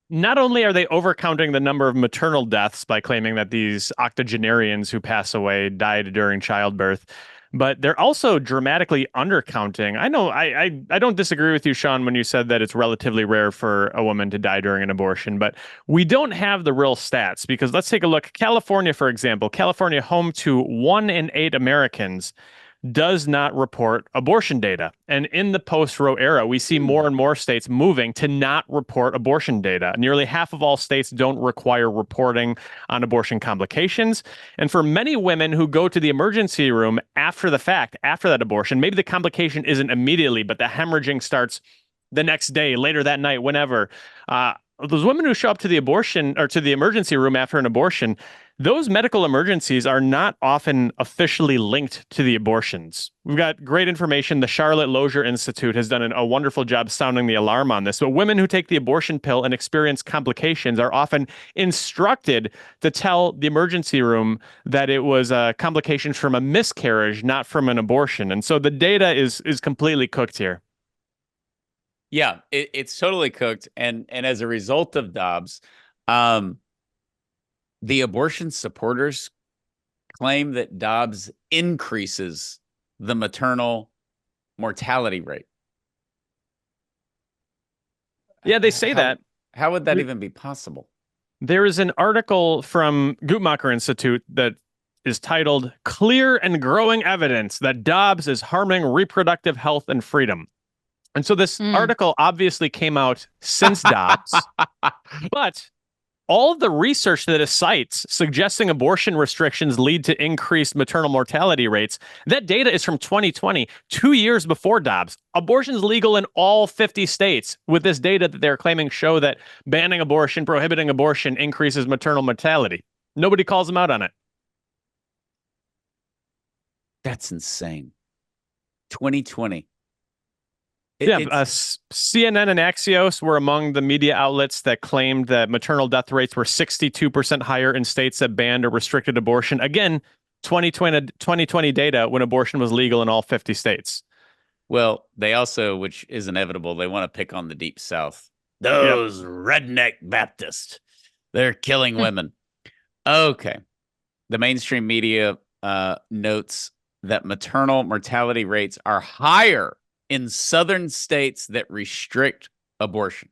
Not only are they overcounting the number of maternal deaths by claiming that these octogenarians who pass away died during childbirth, but they're also dramatically undercounting. I know I don't disagree with you, Sean, when you said that it's relatively rare for a woman to die during an abortion, but we don't have the real stats, because let's take a look. California, for example, California, home to 1 in 8 Americans, does not report abortion data. And in the post-Roe era, we see more and more states moving to not report abortion data. Nearly half of all states don't require reporting on abortion complications. And for many women who go to the emergency room after the fact, after that abortion, maybe the complication isn't immediately, but the hemorrhaging starts the next day, later that night, whenever. Those women who show up to the abortion or to the emergency room after an abortion, those medical emergencies are not often officially linked to the abortions. We've got great information. The Charlotte Lozier Institute has done a wonderful job sounding the alarm on this. But women who take the abortion pill and experience complications are often instructed to tell the emergency room that it was a complication from a miscarriage, not from an abortion. And so the data is completely cooked here. Yeah, it's totally cooked. And as a result of Dobbs, the abortion supporters claim that Dobbs increases the maternal mortality rate. Yeah, they say that. How would that even be possible? There is an article from Guttmacher Institute that is titled "Clear and Growing Evidence That Dobbs is Harming Reproductive Health and Freedom." And so this article obviously came out since Dobbs, but all of the research that it cites suggesting abortion restrictions lead to increased maternal mortality rates, that data is from 2020, 2 years before Dobbs. Abortion is legal in all 50 states with this data that they're claiming show that banning abortion, prohibiting abortion increases maternal mortality. Nobody calls them out on it. That's insane. 2020. CNN and Axios were among the media outlets that claimed that maternal death rates were 62% higher in states that banned or restricted abortion. Again, 2020 data when abortion was legal in all 50 states. Well, they also, which is inevitable, they want to pick on the Deep South. Those redneck Baptists, they're killing women. Okay. The mainstream media notes that maternal mortality rates are higher in southern states that restrict abortion.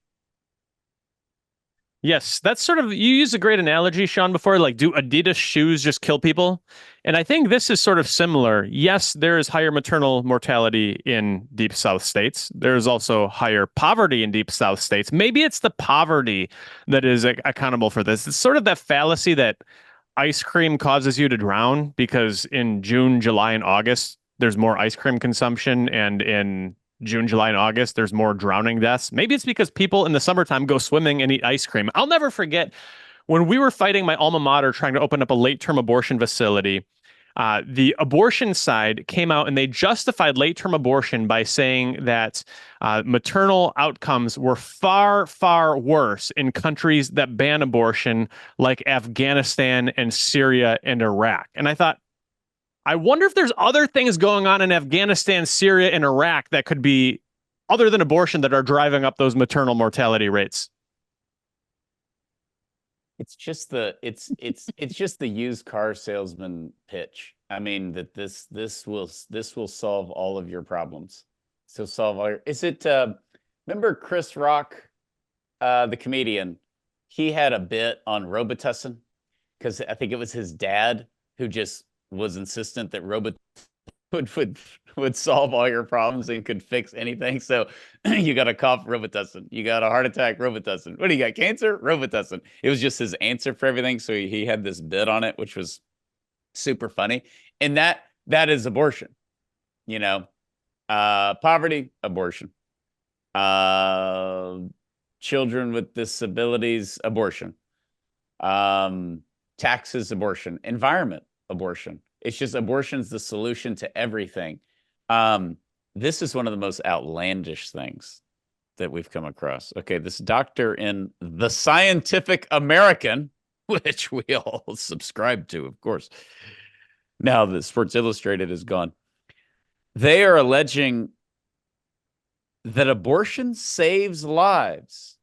Yes, that's sort of, you used a great analogy, Sean, before, like, do Adidas shoes just kill people? And I think this is sort of similar. Yes, there is higher maternal mortality in deep South states. There's also higher poverty in deep South states. Maybe it's the poverty that is accountable for this. It's sort of that fallacy that ice cream causes you to drown because in June, July, and August, there's more ice cream consumption, and in June, July, and August, there's more drowning deaths. Maybe it's because people in the summertime go swimming and eat ice cream. I'll never forget when we were fighting my alma mater trying to open up a late-term abortion facility. The abortion side came out and they justified late-term abortion by saying that maternal outcomes were far, far worse in countries that ban abortion, like Afghanistan and Syria and Iraq. And I thought, I wonder if there's other things going on in Afghanistan, Syria, and Iraq that could be other than abortion that are driving up those maternal mortality rates. It's just the just the used car salesman pitch. I mean, that this will solve all of your problems. So solve all your, is it remember Chris Rock, the comedian? He had a bit on Robitussin because I think it was his dad who just was insistent that Robitussin would solve all your problems and could fix anything. So you got a cough, Robitussin. You got a heart attack, Robitussin. What do you got? Cancer, Robitussin. It was just his answer for everything. So he had this bit on it, which was super funny. And that is abortion. You know, poverty, abortion. Children with disabilities, abortion. Taxes, abortion. Environment, abortion. It's just abortion's the solution to everything. This is one of the most outlandish things that we've come across. Okay, this doctor in The Scientific American, which we all subscribe to, of course. Now that Sports Illustrated is gone. They are alleging that abortion saves lives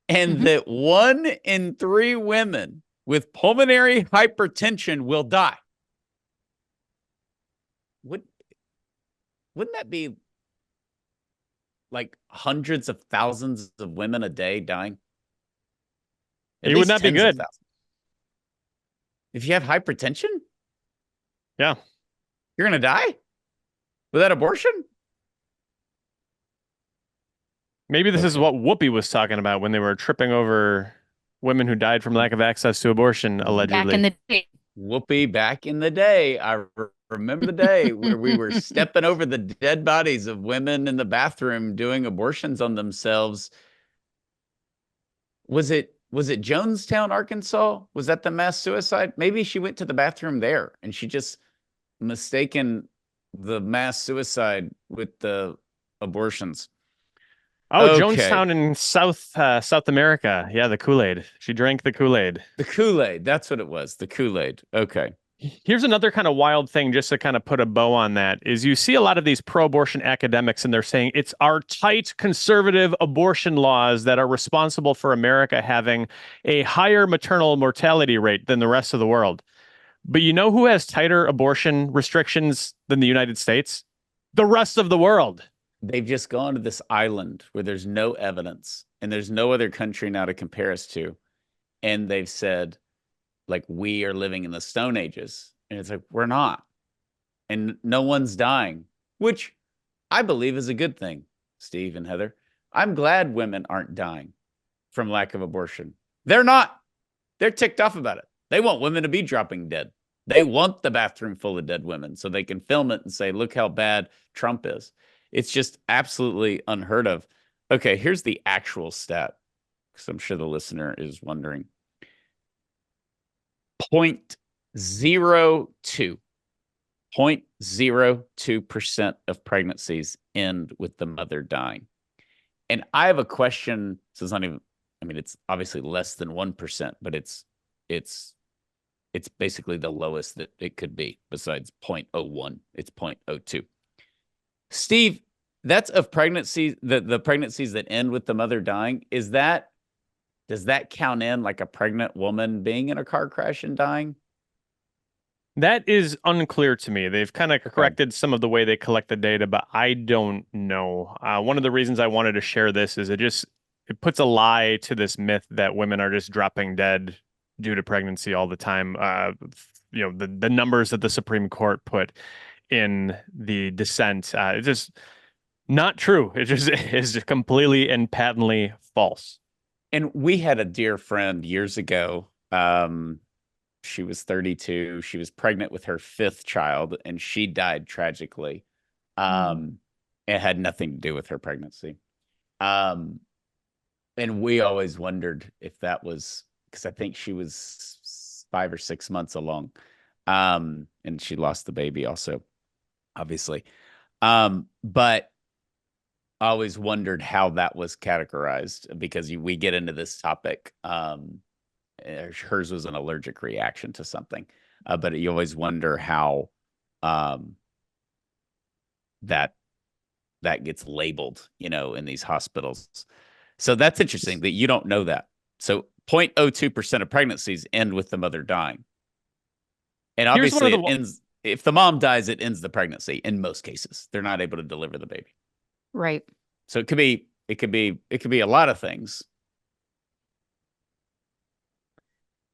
and that 1 in 3 women with pulmonary hypertension will die. Wouldn't that be like hundreds of thousands of women a day dying? It would not be good. If you have hypertension? Yeah. You're going to die without abortion? Maybe this is what Whoopi was talking about when they were tripping over women who died from lack of access to abortion, allegedly. Back in the day. Whoopi, back in the day. I remember the day where we were stepping over the dead bodies of women in the bathroom doing abortions on themselves. Was it Jonestown, Arkansas? Was that the mass suicide? Maybe she went to the bathroom there and she just mistaken the mass suicide with the abortions. Oh, Okay. Jonestown in South America. Yeah, the Kool-Aid. She drank the Kool-Aid. The Kool-Aid. That's what it was. The Kool-Aid. Okay. Here's another kind of wild thing, just to kind of put a bow on that, is you see a lot of these pro-abortion academics, and they're saying it's our tight conservative abortion laws that are responsible for America having a higher maternal mortality rate than the rest of the world. But you know who has tighter abortion restrictions than the United States? The rest of the world. They've just gone to this island where there's no evidence and there's no other country now to compare us to. And they've said, like, we are living in the Stone Ages. And it's like, we're not. And no one's dying, which I believe is a good thing, Steve and Heather. I'm glad women aren't dying from lack of abortion. They're not. They're ticked off about it. They want women to be dropping dead. They want the bathroom full of dead women so they can film it and say, look how bad Trump is. It's just absolutely unheard of. Okay, here's the actual stat, because I'm sure the listener is wondering. 0.02% of pregnancies end with the mother dying. And I have a question. So it's not even, I mean, it's obviously less than 1%, but it's basically the lowest that it could be besides 0.01. It's 0.02. Steve, that's of pregnancies, the pregnancies that end with the mother dying. Does that count in like a pregnant woman being in a car crash and dying? That is unclear to me. They've kind of Okay. corrected some of the way they collect the data, but I don't know. One of the reasons I wanted to share this is it puts a lie to this myth that women are just dropping dead due to pregnancy all the time. The numbers that the Supreme Court put in the dissent, it's just not true. It just is just completely and patently false. And we had a dear friend years ago. She was 32. She was pregnant with her 5th child, and she died tragically. It had nothing to do with her pregnancy. And we always wondered if that was because I think she was 5 or 6 months along. And she lost the baby also, obviously. But I always wondered how that was categorized because we get into this topic. Hers was an allergic reaction to something, but you always wonder how that gets labeled, in these hospitals. So that's interesting that you don't know that. So 0.02% of pregnancies end with the mother dying. And obviously it ends, if the mom dies, it ends the pregnancy in most cases. They're not able to deliver the baby. Right. So it could be a lot of things.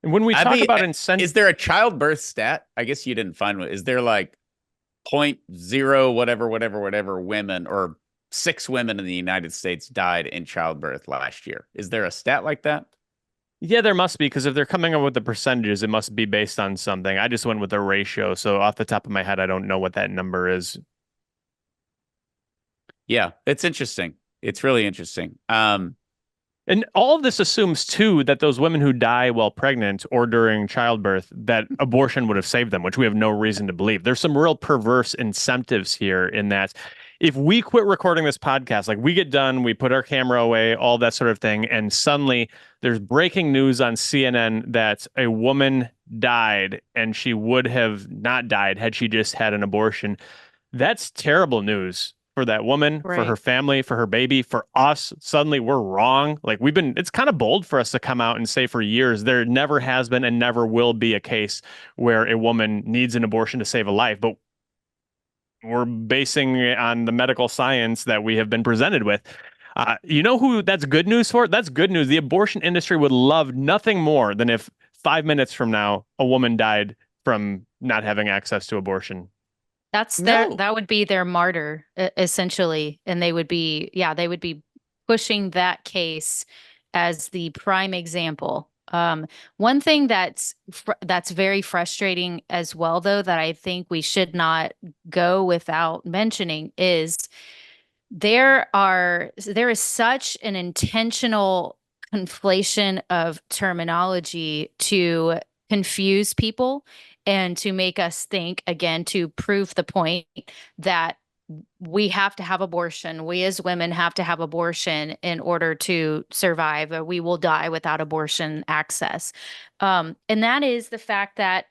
And when we talk about incentives, is there a childbirth stat? I guess you didn't find one. Is there like 0.0 whatever women or 6 women in the United States died in childbirth last year? Is there a stat like that? Yeah, there must be, because if they're coming up with the percentages, it must be based on something. I just went with a ratio, so off the top of my head, I don't know what that number is. Yeah, it's interesting. It's really interesting. And all of this assumes, too, that those women who die while pregnant or during childbirth, that abortion would have saved them, which we have no reason to believe. There's some real perverse incentives here in that if we quit recording this podcast, like we get done, we put our camera away, all that sort of thing, and suddenly there's breaking news on CNN that a woman died and she would have not died had she just had an abortion. That's terrible news for that woman, for her family, for her baby, for us. Suddenly we're wrong. Like it's kind of bold for us to come out and say for years, there never has been and never will be a case where a woman needs an abortion to save a life. But we're basing it on the medical science that we have been presented with. You know who that's good news for? That's good news. The abortion industry would love nothing more than if 5 minutes from now, a woman died from not having access to abortion. That would be their martyr, essentially. And they would be pushing that case as the prime example. One thing that's very frustrating as well, though, that I think we should not go without mentioning is there is such an intentional conflation of terminology to confuse people and to make us think, again, to prove the point that we have to have abortion. We as women have to have abortion in order to survive, or we will die without abortion access. And that is the fact that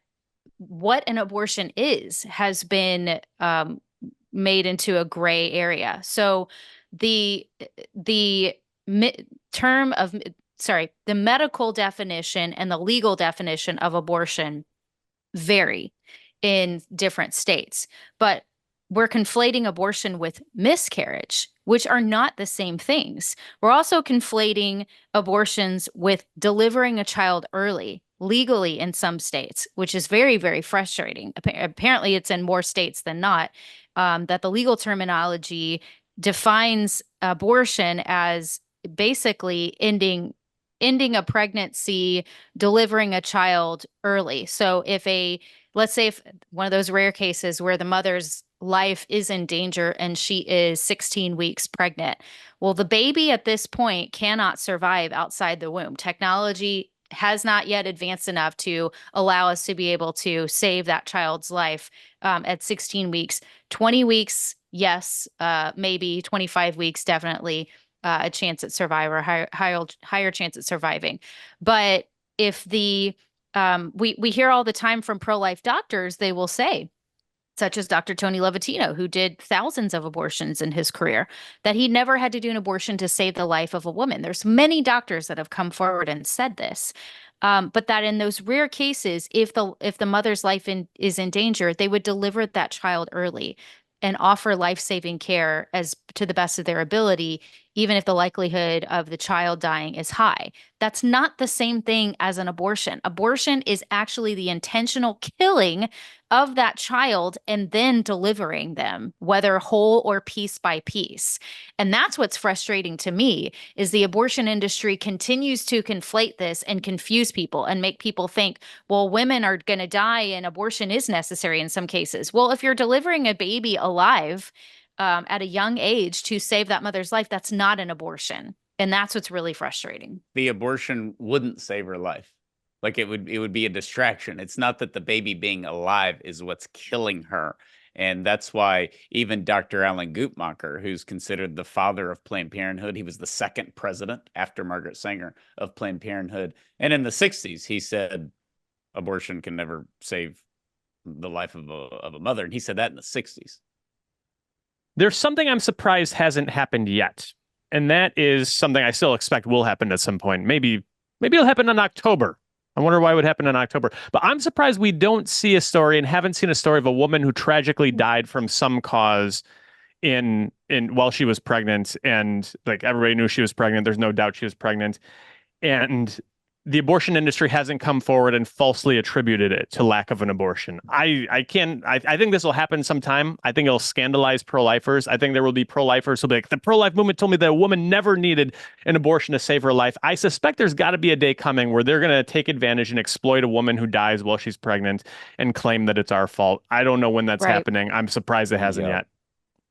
what an abortion has been made into a gray area. So the medical definition and the legal definition of abortion vary in different states, but we're conflating abortion with miscarriage, which are not the same things. We're also conflating abortions with delivering a child early, legally in some states, which is very, very frustrating. Apparently, it's in more states than not, that the legal terminology defines abortion as basically ending a pregnancy, delivering a child early. So let's say if one of those rare cases where the mother's life is in danger and she is 16 weeks pregnant, well, the baby at this point cannot survive outside the womb. Technology has not yet advanced enough to allow us to be able to save that child's life at 16 weeks. 20 weeks, yes, maybe 25 weeks, definitely. A chance at survival, higher chance at surviving. But if we hear all the time from pro-life doctors, they will say, such as Dr. Tony Levatino, who did thousands of abortions in his career, that he never had to do an abortion to save the life of a woman. There's many doctors that have come forward and said this. But that in those rare cases, if the mother's life is in danger, they would deliver that child early and offer life-saving care as to the best of their ability, even if the likelihood of the child dying is high. That's not the same thing as an abortion. Abortion is actually the intentional killing of that child and then delivering them, whether whole or piece by piece. And that's what's frustrating to me, is the abortion industry continues to conflate this and confuse people and make people think, well, women are going to die and abortion is necessary in some cases. Well, if you're delivering a baby alive at a young age to save that mother's life, that's not an abortion. And that's what's really frustrating. The abortion wouldn't save her life. Like it would be a distraction. It's not that the baby being alive is what's killing her. And that's why even Dr. Alan Guttmacher, who's considered the father of Planned Parenthood, he was the second president after Margaret Sanger of Planned Parenthood. And in the 60s, he said abortion can never save the life of a mother. And he said that in the 60s. There's something I'm surprised hasn't happened yet. And that is something I still expect will happen at some point. Maybe it'll happen in October. I wonder why it would happen in October. But I'm surprised we don't see a story and haven't seen a story of a woman who tragically died from some cause in while she was pregnant, and like everybody knew she was pregnant. There's no doubt she was pregnant. And the abortion industry hasn't come forward and falsely attributed it to lack of an abortion. I think this will happen sometime. I think it'll scandalize pro-lifers. I think there will be pro-lifers who'll be like, the pro-life movement told me that a woman never needed an abortion to save her life. I suspect there's got to be a day coming where they're going to take advantage and exploit a woman who dies while she's pregnant and claim that it's our fault. I don't know when that's happening. I'm surprised it hasn't yet.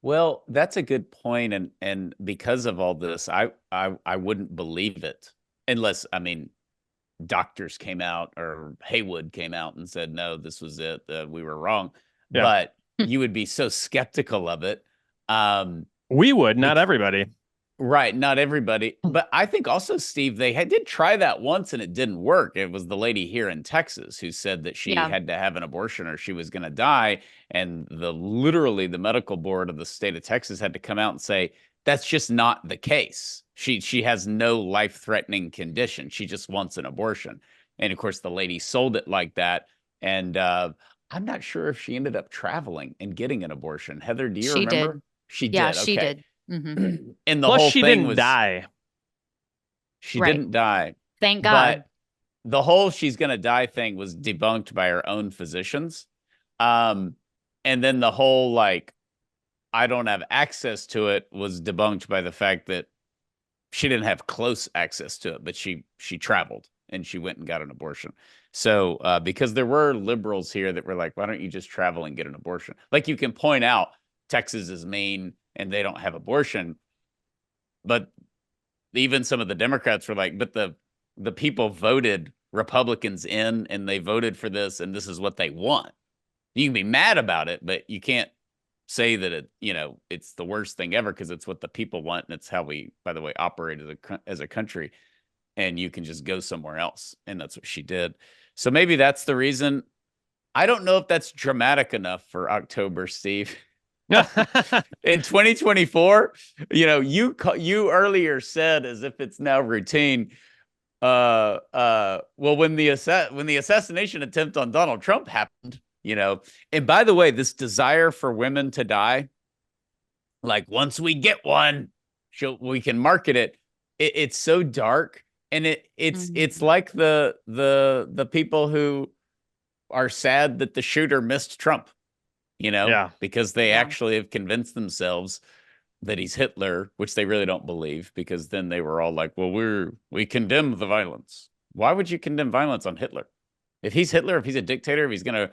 Well, that's a good point. And because of all this, I wouldn't believe it unless, I mean, doctors came out or Haywood came out and said, no, this was it. We were wrong. Yeah. But you would be so skeptical of it. We would, not everybody. Right. Not everybody. But I think also, Steve, they did try that once and it didn't work. It was the lady here in Texas who said that she had to have an abortion or she was going to die. And literally the medical board of the state of Texas had to come out and say, that's just not the case. She has no life-threatening condition. She just wants an abortion. And of course, the lady sold it like that. And I'm not sure if she ended up traveling and getting an abortion. Heather, do you remember? Did. She did. Yeah, okay. she did. Mm-hmm. And the Plus, whole she thing didn't die. She didn't die. Thank God. But the whole she's going to die thing was debunked by her own physicians. And then the whole, like, I don't have access to it was debunked by the fact that she didn't have close access to it, but she traveled and she went and got an abortion. So because there were liberals here that were like, why don't you just travel and get an abortion? Like, you can point out Texas is Maine and they don't have abortion. But even some of the Democrats were like, but the people voted Republicans in and they voted for this and this is what they want. You can be mad about it, but you can't say that it's the worst thing ever because it's what the people want. And it's how we, by the way, operate as a country. And you can just go somewhere else. And that's what she did. So maybe that's the reason. I don't know if that's dramatic enough for October, Steve. In 2024, you earlier said, as if it's now routine, well, when the assassination attempt on Donald Trump happened, and by the way, this desire for women to die, like, once we get one, we can market it. It's so dark, and it's like the people who are sad that the shooter missed Trump, because they actually have convinced themselves that he's Hitler, which they really don't believe, because then they were all like, well, we condemn the violence. Why would you condemn violence on Hitler? If he's Hitler, if he's a dictator, if he's going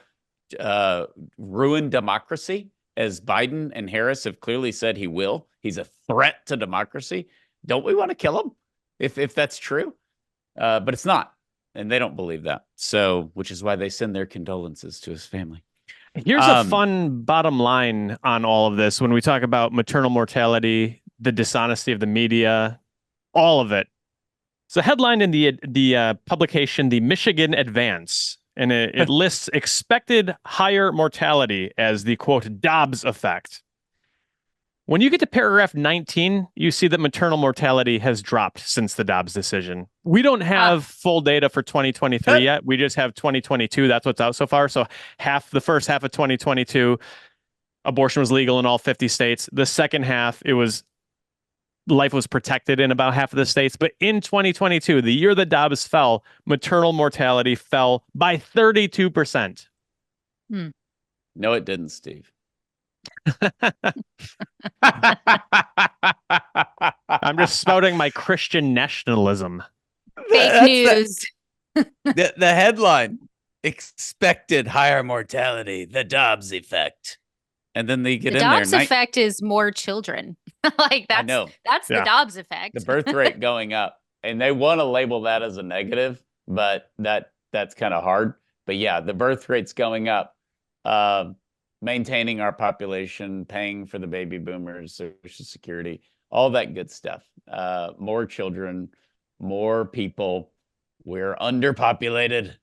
to ruin democracy, as Biden and Harris have clearly said he will, he's a threat to democracy. Don't we want to kill him if that's true? But it's not. And they don't believe that. So, which is why they send their condolences to his family. Here's a fun bottom line on all of this. When we talk about maternal mortality, the dishonesty of the media, all of it. So headlined in the publication, The Michigan Advance, and it lists expected higher mortality as the, quote, Dobbs effect. When you get to paragraph 19, you see that maternal mortality has dropped since the Dobbs decision. We don't have full data for 2023 yet. We just have 2022. That's what's out so far. So the first half of 2022, abortion was legal in all 50 states. The second half, life was protected in about half of the states. But in 2022, the year that Dobbs fell, maternal mortality fell by 32%. No, it didn't, Steve. I'm just spouting my Christian nationalism. Fake news. The headline: expected higher mortality, the Dobbs effect. And then they get The in there. Dobbs effect is more children. Like I know. That's the Dobbs effect. The birth rate going up. And they want to label that as a negative, but that's kind of hard. But yeah, the birth rate's going up. Maintaining our population, paying for the baby boomers, Social Security, all that good stuff. More children, more people. We're underpopulated,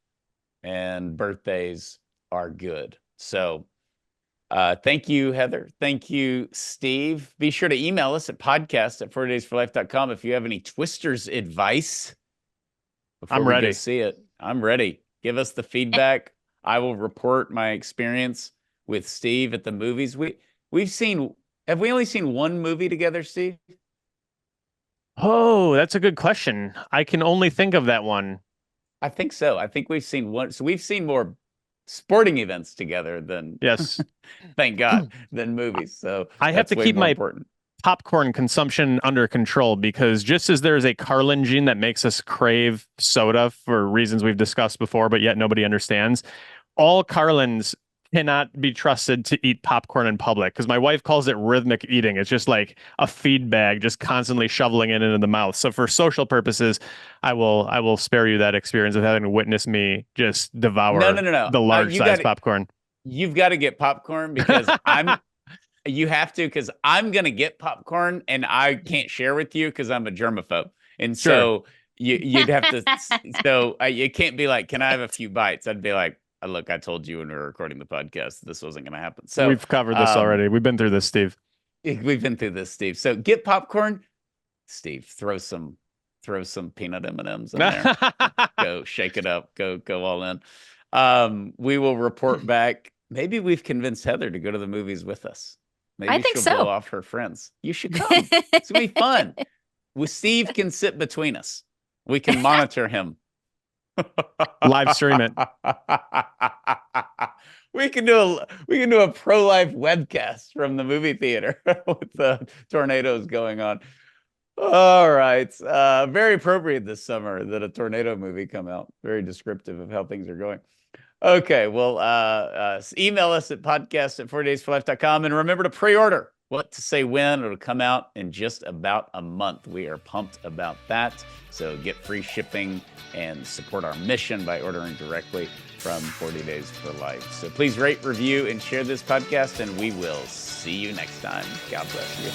and birthdays are good. So thank you, Heather. Thank you, Steve. Be sure to email us at podcast@40daysforlife.com if you have any Twisters advice. I'm ready. Go see it. I'm ready. Give us the feedback. I will report my experience with Steve at the movies. Have we only seen one movie together, Steve? Oh, that's a good question. I can only think of that one. I think so. I think we've seen one. So we've seen more sporting events together than, yes, thank God, than movies. So I have to keep my important popcorn consumption under control, because just as there's a Carlin gene that makes us crave soda for reasons we've discussed before, but yet nobody understands, all Carlins cannot be trusted to eat popcorn in public, because my wife calls it rhythmic eating. It's just like a feed bag, just constantly shoveling it into the mouth. So for social purposes, I will spare you that experience of having to witness me just devour the large size popcorn. You've got to get popcorn because you have to, because I'm going to get popcorn and I can't share with you because I'm a germaphobe. And so you'd have to, so it can't be like, can I have a few bites? I'd be like, look, I told you when we were recording the podcast, this wasn't going to happen. So we've covered this already. We've been through this, Steve. We've been through this, Steve. So get popcorn, Steve. Throw some peanut M&Ms in there. Go shake it up. Go all in. We will report back. Maybe we've convinced Heather to go to the movies with us. Maybe I think she'll blow off her friends. You should come. It's gonna be fun. Steve can sit between us. We can monitor him. Live stream it. We can do a pro-life webcast from the movie theater with the tornadoes going on. All right. Very appropriate this summer that a tornado movie come out. Very descriptive of how things are going. Okay. Well, email us at podcast@40daysforlife.com, and remember to pre-order What to Say When. It'll come out in just about a month. We are pumped about that. So get free shipping and support our mission by ordering directly from 40 Days for Life. So please rate, review, and share this podcast, and we will see you next time. God bless you.